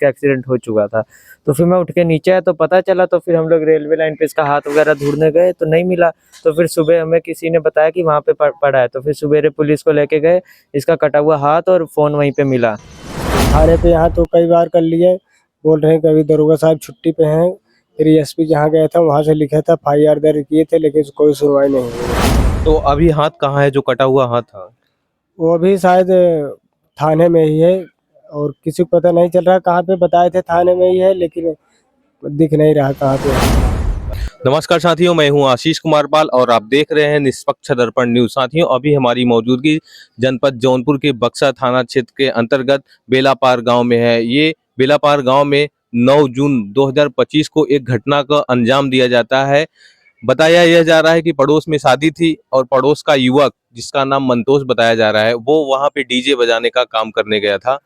इसका एक्सीडेंट हो चुका था। तो फिर मैं उठ के नीचे आया तो पता चला, तो फिर हम लोग रेलवे लाइन पे इसका हाथ वगैरह ढूँढने गए तो नहीं मिला। तो फिर सुबह हमें किसी ने बताया कि वहाँ पे पड़ा है, तो फिर सवेरे पुलिस को लेके गए, इसका कटा हुआ हाथ और फ़ोन वहीं पे मिला। थाने पे यहाँ तो कई बार कर लिए, बोल रहे हैं कि अभी दरोगा साहब छुट्टी पे हैं। फिर एसपी जहाँ गया था वहाँ से लिखा था, एफआईआर दर्ज किए थे, लेकिन कोई सुनवाई नहीं हुई। तो अभी हाथ कहाँ है जो कटा हुआ हाथ था? वो भी शायद थाने में ही है, और किसी को पता नहीं चल रहा कहाँ पे। बताए थे थाने में ही है, लेकिन दिख नहीं रहा कहाँ पे है। नमस्कार साथियों, मैं हूं आशीष कुमार पाल और आप देख रहे हैं निष्पक्ष दर्पण न्यूज। साथियों, अभी हमारी मौजूदगी जनपद जौनपुर के बक्सर थाना क्षेत्र के अंतर्गत बेलापार गांव में है। ये बेलापार गांव में 9 जून 2025 को एक घटना का अंजाम दिया जाता है। बताया यह जा रहा है कि पड़ोस में शादी थी और पड़ोस का युवक, जिसका नाम मंतोष बताया जा रहा है, वो वहां पे डीजे बजाने का काम करने गया था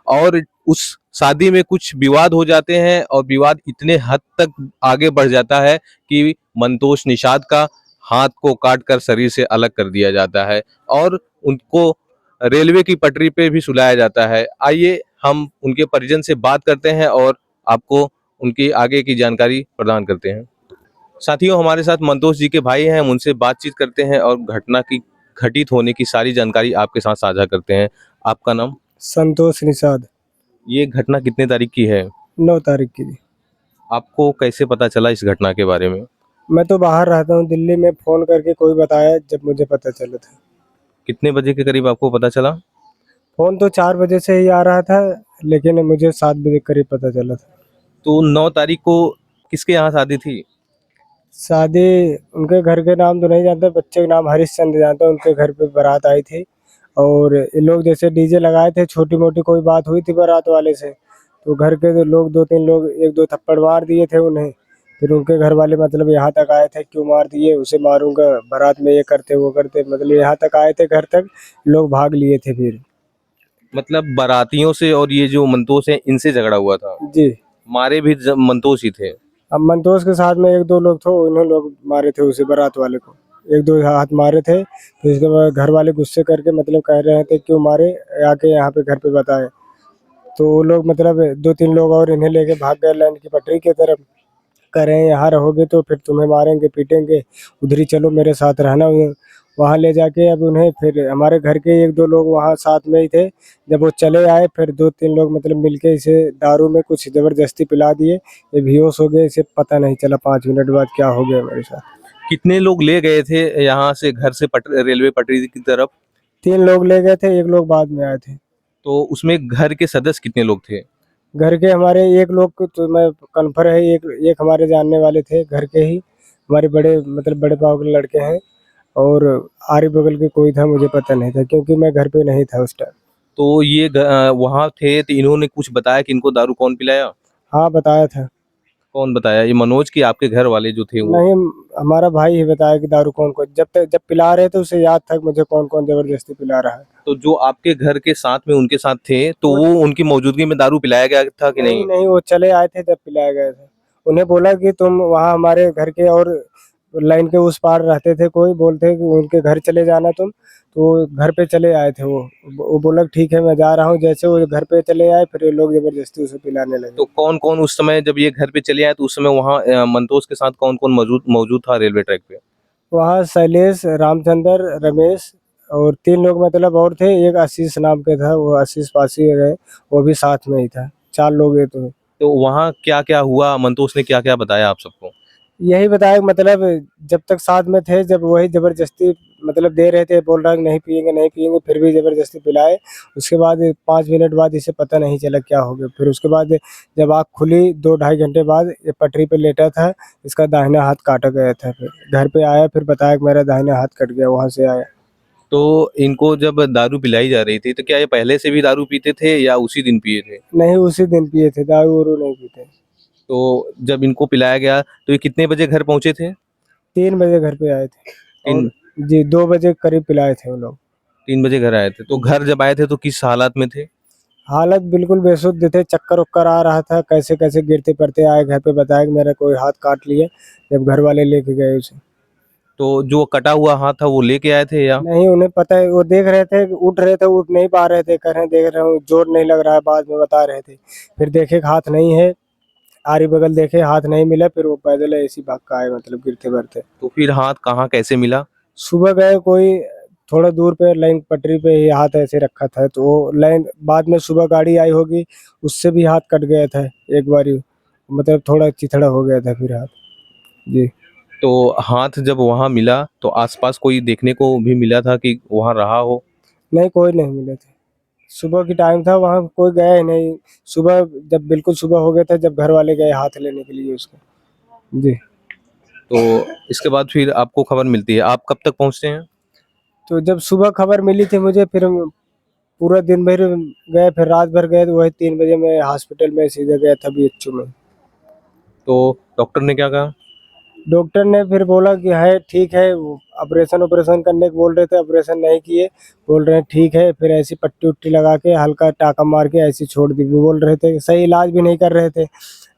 और उस शादी में कुछ विवाद हो जाते हैं और विवाद इतने हद तक आगे बढ़ जाता है कि मंतोष निषाद का हाथ को काट कर शरीर से अलग कर दिया जाता है और उनको रेलवे की पटरी पे भी सुलाया जाता है। आइए हम उनके परिजन से बात करते हैं और आपको उनकी आगे की जानकारी प्रदान करते हैं। साथियों, हमारे साथ मंतोष जी के भाई हैं, हम उनसे बातचीत करते हैं और घटना की घटित होने की सारी जानकारी आपके साथ साझा करते हैं। आपका नाम? संतोष निषाद। ये घटना कितने तारीख की है? 9 तारीख की। आपको कैसे पता चला इस घटना के बारे में? मैं तो बाहर रहता हूँ दिल्ली में, फ़ोन करके कोई बताया जब मुझे पता चला था। कितने बजे के करीब आपको पता चला? फ़ोन तो 4 बजे से ही आ रहा था, लेकिन मुझे 7 बजे करीब पता चला था। तो 9 तारीख को किसके यहाँ शादी थी? शादी उनके घर के नाम तो नहीं जानता, बच्चे का नाम हरीशचंद्र जानता। उनके घर पे बारात आई थी, और ये लोग जैसे डीजे लगाए थे, छोटी-मोटी कोई बात हुई थी बारात वाले से, तो घर के जो लोग 2-3 लोग 1-2 थप्पड़ मार दिए थे उन्हें। फिर उनके घर वाले मतलब यहाँ तक आए थे, क्यों मार दिए, उसे मारूँगा, बारात में ये करते वो करते, मतलब यहाँ तक आए थे, घर तक लोग भाग लिए थे फिर। मतलब बारातियों से और ये जो मंतोष है, इनसे झगड़ा हुआ था? जी। मारे भी मंतोष ही थे? अब मंतोष के साथ में 1-2 लोग थे, उन्होंने लोग मारे थे उसे, बारात वाले को। 1-2 हाथ मारे थे, फिर उसके बाद घर वाले गुस्से करके मतलब कह रहे थे क्यों मारे, आके यहाँ पे घर पे बताएँ। तो वो लोग मतलब 2-3 लोग और इन्हें लेके भाग गए लाइन की पटरी की तरफ। कह रहे हैं यहाँ रहोगे तो फिर तुम्हें मारेंगे, पीटेंगे, उधर ही चलो मेरे साथ रहना। वहाँ ले जाके अब उन्हें फिर हमारे घर के 1-2 लोग वहाँ साथ में ही थे। जब वो चले आए, फिर 2-3 लोग मतलब मिलके इसे दारू में कुछ ज़बरदस्ती पिला दिए। ये बेहोश हो गए, इसे पता नहीं चला 5 मिनट बाद क्या हो गया मेरे साथ। कितने लोग ले गए थे यहाँ से, घर से रेलवे पटरी की तरफ? 3 लोग ले गए थे, 1 लोग बाद में आए थे। तो उसमें घर के सदस्य कितने लोग थे? घर के हमारे 1 लोग को तो मैं कन्फर्म है, एक हमारे जानने वाले थे घर के ही, हमारे बड़े मतलब बड़े पापा के लड़के हैं, और आरे बगल के कोई था मुझे पता नहीं था, क्योंकि मैं घर पे नहीं था उस टाइम। तो ये वहाँ थे तो इन्होंने कुछ बताया कि इनको दारू कौन पिलाया? हाँ, बताया था। कौन बताया? ये मनोज की आपके घर वाले जो थे वो? नहीं, हमारा भाई ही बताया कि दारू कौन-कौन, जब पिला रहे थे उसे याद था मुझे कौन-कौन ज़बरदस्ती पिला रहा है। तो जो आपके घर के साथ में उनके साथ थे, तो वो उनकी मौजूदगी में दारू पिलाया गया था कि नहीं, नहीं? नहीं, वो चले आए थे जब पिलाया गया था। उन्हें बोला कि तुम वहाँ हमारे घर के और लाइन के उस पार रहते थे कोई, बोलते कि उनके घर चले जाना तुम, तो घर पे चले आए थे वो। वो बोला ठीक है मैं जा रहा हूँ, जैसे वो घर पे चले आए फिर ये लोग ज़बरदस्ती उसे पिलाने लगे। तो कौन-कौन उस समय जब ये घर पे चले आए तो उस समय वहाँ मंतोष के साथ कौन-कौन मौजूद मौजूद था रेलवे ट्रैक पे? वहाँ शैलेश, रामचंद्र, रमेश और 3 लोग मतलब और थे, एक आशीष नाम के था, वो आशीष पासी रहे, वो भी साथ में ही था। 4 लोग ये तो। तो वहाँ क्या-क्या हुआ? मंतोष ने क्या-क्या बताया आप सबको? यही बताया मतलब जब तक साथ में थे, जब वही ज़बरदस्ती मतलब दे रहे थे, बोल रहा है कि नहीं पिएँगे, नहीं पिएँगे, फिर भी ज़बरदस्ती पिलाए। उसके बाद 5 मिनट बाद इसे पता नहीं चला क्या हो गया। फिर उसके बाद जब आँख खुली 2 ढाई घंटे बाद, ये पटरी पे लेटा था, इसका दाहिना हाथ काटा गया था। फिर घर पे आया, फिर बताया कि मेरा दाहिना हाथ कट गया, वहाँ से आया। तो इनको जब दारू पिलाई जा रही थी, तो क्या ये पहले से भी दारू पीते थे या उसी दिन पिए थे? नहीं, उसी दिन पिए थे, दारू-वारू नहीं पीते। तो जब इनको पिलाया गया, तो ये कितने बजे घर पहुँचे थे? 3 बजे घर पे आए थे, 3 और जी 2 बजे करीब पिलाए थे वो लोग। 3 बजे घर आए थे। तो घर जब आए थे तो किस हालत में थे? हालत बिल्कुल बेसुध थे, चक्कर-वक्कर आ रहा था, कैसे-कैसे गिरते-पड़ते आए घर पे, बताया कि मेरा कोई हाथ काट लिए, जब घर वाले लेके गए उसे। तो जो कटा हुआ हाथ था वो लेके आए थे या? नहीं, उन्हें पता है, वो देख रहे थे, उठ रहे थे, उठ नहीं पा रहे थे, कह रहे हैं देख रहा हूँ जोर नहीं लग रहा है, बाद में बता रहे थे। फिर देखे कि हाथ नहीं है, आरी बगल देखे हाथ नहीं मिला, फिर वो पैदल ऐसी भाग के आए, मतलब गिरते बढ़ते। तो फिर हाथ कहाँ कैसे मिला? सुबह गए, कोई थोड़ा दूर पे लाइन पटरी पे ही हाथ ऐसे रखा था, तो वो लाइन बाद में सुबह गाड़ी आई होगी, उससे भी हाथ कट गया था एक बारी, मतलब थोड़ा चिथड़ा हो गया था फिर हाथ। जी। तो हाथ जब वहां मिला तो आसपास कोई देखने को भी मिला था कि वहां रहा हो? नहीं, कोई नहीं मिले थे। सुबह की टाइम था, वहाँ कोई गया ही नहीं। सुबह जब बिल्कुल सुबह हो गया था, जब घर वाले गए हाथ लेने के लिए उसका। जी। तो इसके बाद फिर आपको खबर मिलती है, आप कब तक पहुंचते हैं? तो जब सुबह खबर मिली थी मुझे, फिर हम पूरा दिन भर गए, फिर रात भर गए, तो वही 3 बजे मैं हॉस्पिटल में सीधे गया था BHU में। तो डॉक्टर ने क्या कहा? डॉक्टर ने फिर बोला कि है ठीक है, ऑपरेशन ऑपरेशन करने को बोल रहे थे, ऑपरेशन नहीं किए, बोल रहे हैं ठीक है। फिर ऐसी पट्टी उट्टी लगा के हल्का टाका मार के ऐसी छोड़ दी, वो बोल रहे थे, सही इलाज भी नहीं कर रहे थे,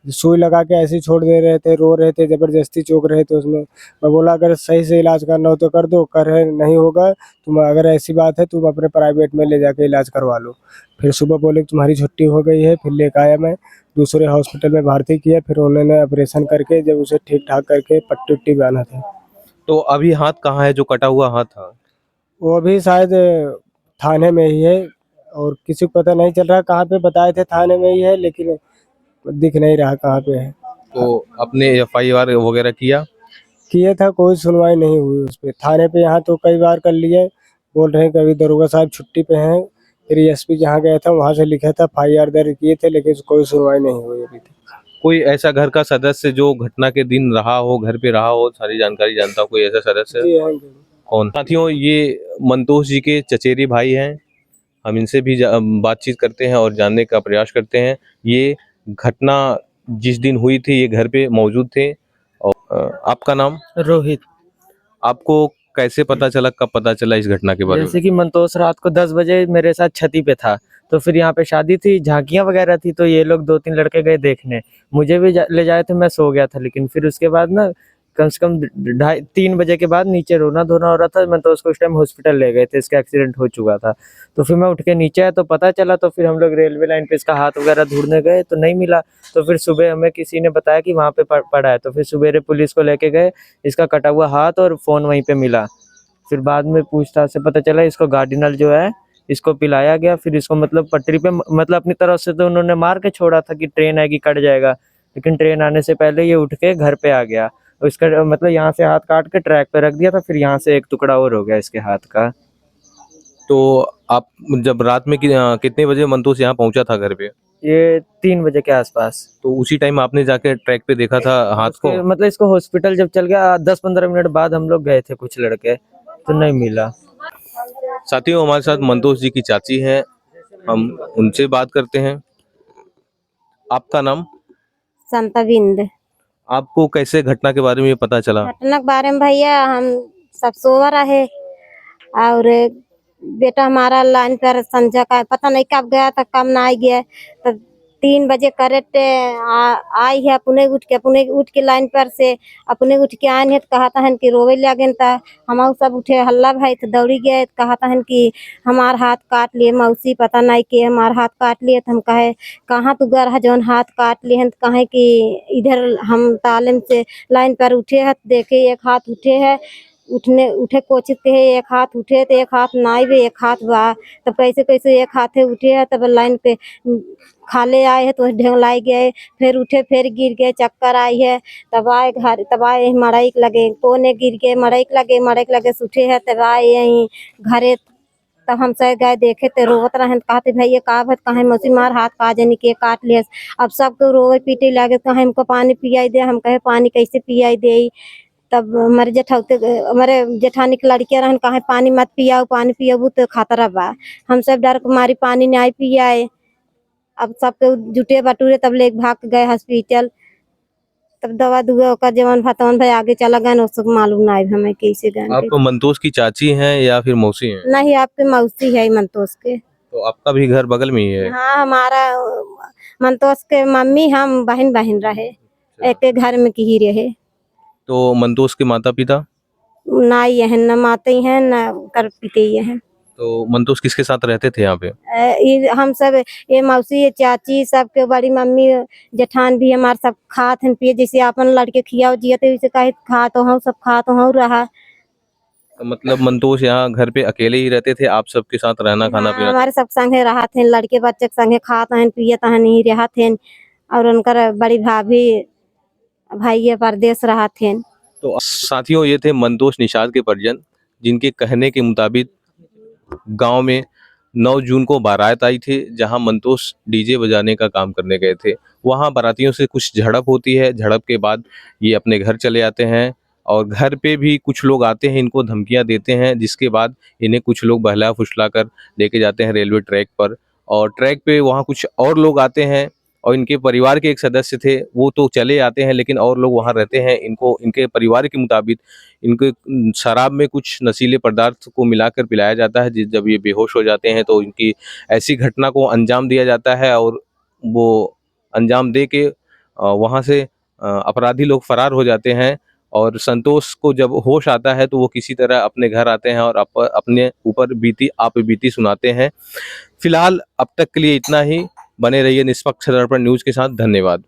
सुई लगा के ऐसे ही छोड़ दे रहे थे, रो रहे थे, जबरदस्ती चोक रहे थे उसमें। मैं बोला अगर सही से इलाज करना हो तो कर दो, कर है नहीं होगा, तुम अगर ऐसी बात है तुम अपने प्राइवेट में ले जाके इलाज करवा लो। फिर सुबह बोले कि तुम्हारी छुट्टी हो गई है, फिर लेकर आया मैं दूसरे हॉस्पिटल में भर्ती किया, फिर उन्होंने ऑपरेशन करके जब उसे ठीक ठाक करके पट्टी उट्टी बांधा था। तो अभी हाथ कहाँ है जो कटा हुआ हाथ था? वो भी शायद थाने में ही है, और किसी को पता नहीं चल रहा कहाँ पे, बताए थे थाने में ही है, लेकिन दिख नहीं रहा कहाँ पे है। तो आपने FIR वगैरह किया? किया था, कोई सुनवाई नहीं हुई उस पे। थाने पे यहाँ तो कई बार कर लिए, बोल रहे हैं कि अभी दरोगा साहब छुट्टी पे हैं। फिर SP जहाँ गया था वहाँ से लिखा था, FIR दर्ज किए थे, लेकिन कोई सुनवाई नहीं हुई अभी तक। कोई ऐसा घर का सदस्य जो घटना के दिन रहा हो, घर पे रहा हो, सारी जानकारी जानता हो, कोई ऐसा सदस्य? जी हाँ। कौन? साथियों, ये मंतोष जी के चचेरे भाई हैं। हम इनसे भी बातचीत करते हैं और जानने का प्रयास करते हैं। ये घटना जिस दिन हुई थी ये घर पे मौजूद थे। और आपका नाम? रोहित। आपको कैसे पता चला, कब पता चला इस घटना के बारे में? जैसे कि मंतोष रात को 10 बजे मेरे साथ छती पे था, तो फिर यहाँ पे शादी थी, झांकियाँ वगैरह थी, तो ये लोग 2-3 लड़के गए देखने, मुझे भी ले जाए थे, मैं सो गया था। लेकिन फिर उसके बाद ना कम से कम 2:30-3 बजे के बाद नीचे रोना धोना हो रहा था। मंतोष को उस टाइम हॉस्पिटल ले गए थे, इसका एक्सीडेंट हो चुका था। तो फिर मैं उठ के नीचे आया तो पता चला, तो फिर हम लोग रेलवे लाइन पे इसका हाथ वगैरह ढूंढने गए तो नहीं मिला। तो फिर सुबह हमें किसी ने बताया कि वहाँ पे पड़ा है, तो फिर सवेरे पुलिस को लेके गए, इसका कटा हुआ हाथ और फ़ोन वहीं पे मिला। फिर बाद में पूछताछ से पता चला इसको गार्डिनल जो है इसको पिलाया गया। फिर इसको मतलब पटरी पे मतलब अपनी तरफ से तो उन्होंने मार के छोड़ा था कि ट्रेन आएगी कट जाएगा, लेकिन ट्रेन आने से पहले ये उठ के घर पे आ गया और इसका मतलब यहाँ से हाथ काट के ट्रैक पे रख दिया था, फिर यहाँ से एक टुकड़ा और हो गया इसके हाथ का। तो आप जब रात में कितने बजे मंतोष यहाँ पहुंचा था घर पे? ये 3 बजे के आसपास। तो उसी टाइम आपने जाके ट्रैक पे देखा था हाथ को? मतलब इसको हॉस्पिटल जब चल गया 10-15 मिनट बाद हम लोग गए थे कुछ लड़के, तो नहीं मिला। साथियों, हमारे साथ मंतोष जी की चाची हैं, हम उनसे बात करते हैं। आपका नाम? संता बिंद। आपको कैसे घटना के बारे में ये पता चला? घटना के बारे में भैया हम सब सोवा रहे, और बेटा हमारा लाइन पर संजय का पता नहीं कब गया था कब ना आई गया, तब 3 बजे करेक्ट आई है, अपने उठ के लाइन पर से अपने उठ के आए हैं, तो कहा था कि रोवे लगे था। हम सब उठे, हल्ला भाई तो दौड़ी गए, तो कहा था कि हमार हाथ काट लिए मौसी, पता नहीं कि हमार हाथ काट लिए। तो हम कहे कहाँ तू गए जौन हाथ काट लिए हैं, तो कहे कि इधर हम तालीम से लाइन पर उठे हैं, देखे एक हाथ उठे है, उठे कोचित के है, एक हाथ उठे तो एक हाथ नाई भी एक हाथ बा। तब कैसे कैसे एक हाथे उठे है, तब लाइन पे खाले आए है तो ढेंगलाई गए, फिर उठे फिर गिर गए, चक्कर आई है, तब आए घर, तब आए मड़ाई लगे, कोने गिर गए, मड़ाई लगे उठे है, तब आए यहीं घरे। तब हम सब गए देखे तो रोवत रहे, कहते भैया का भत कहे मौसी मार हाथ का जनी के काट लिया। अब सबको रोवे पीटे लगे, कहे हमको पानी पियाई दे, हम कहे पानी कैसे पियाई दे। तब हमारे जेठानी की लड़कियां रहन, कहे पानी मत पियाओ, पानी पियाबू तो खतरा बा। हम सब डर को मारी पानी नहीं पियाए। अब सबके जुटे बटूरे तब ले भाग गए हॉस्पिटल, तब दवा दुआ का जवान भतवन भाई आगे चला गए, उसको मालूम नहीं हमें कैसे गए। आप मंतोष की चाची हैं या फिर मौसी हैं? नहीं, आपके मौसी है मंतोष के। तो आपका भी घर बगल में ही है? हाँ, हमारा मंतोष के मम्मी हम बहन रहे, एक घर में की ही रहे। तो मंतोष के माता पिता? ना ये हैं न माते ही हैं न कर पीते ही हैं। तो मंतोष किसके साथ रहते थे यहाँ पे? ये हम सब ये मौसी ये चाची सबके बड़ी मम्मी जेठान भी हमारे सब खात हैं पिए जैसे अपन लड़के खियाओ जियते वैसे कहे खात हो सब खात हो रहा। तो मतलब मंतोष यहाँ घर पे अकेले ही रहते थे, आप सबके साथ रहना खाना हाँ, पीना? हमारे सब संगे रहा थे लड़के बच्चे के संगे खात हैं पियत हैं नहीं रहा थे और उनकर बड़ी भाभी भाई परदेश रहा थे। तो साथियों ये थे मंतोष निषाद के परिजन, जिनके कहने के मुताबिक गांव में 9 जून को बारात आई थी, जहां मंतोष डीजे बजाने का काम करने गए थे। वहां बारातियों से कुछ झड़प होती है, झड़प के बाद ये अपने घर चले आते हैं और घर पे भी कुछ लोग आते हैं, इनको धमकियां देते हैं, जिसके बाद इन्हें कुछ लोग बहला फुसला कर लेके जाते हैं रेलवे ट्रैक पर। और ट्रैक पे वहाँ कुछ और लोग आते हैं और इनके परिवार के एक सदस्य थे, वो तो चले आते हैं लेकिन और लोग वहाँ रहते हैं। इनको इनके परिवार के मुताबिक इनके शराब में कुछ नशीले पदार्थ को मिलाकर पिलाया जाता है। जब ये बेहोश हो जाते हैं तो इनकी ऐसी घटना को अंजाम दिया जाता है और वो अंजाम दे के वहाँ से अपराधी लोग फरार हो जाते हैं। और संतोष को जब होश आता है तो वो किसी तरह अपने घर आते हैं और अपने ऊपर बीती सुनाते हैं। फिलहाल अब तक के लिए इतना ही। बने रहिए निष्पक्ष दर्पण न्यूज के साथ। धन्यवाद।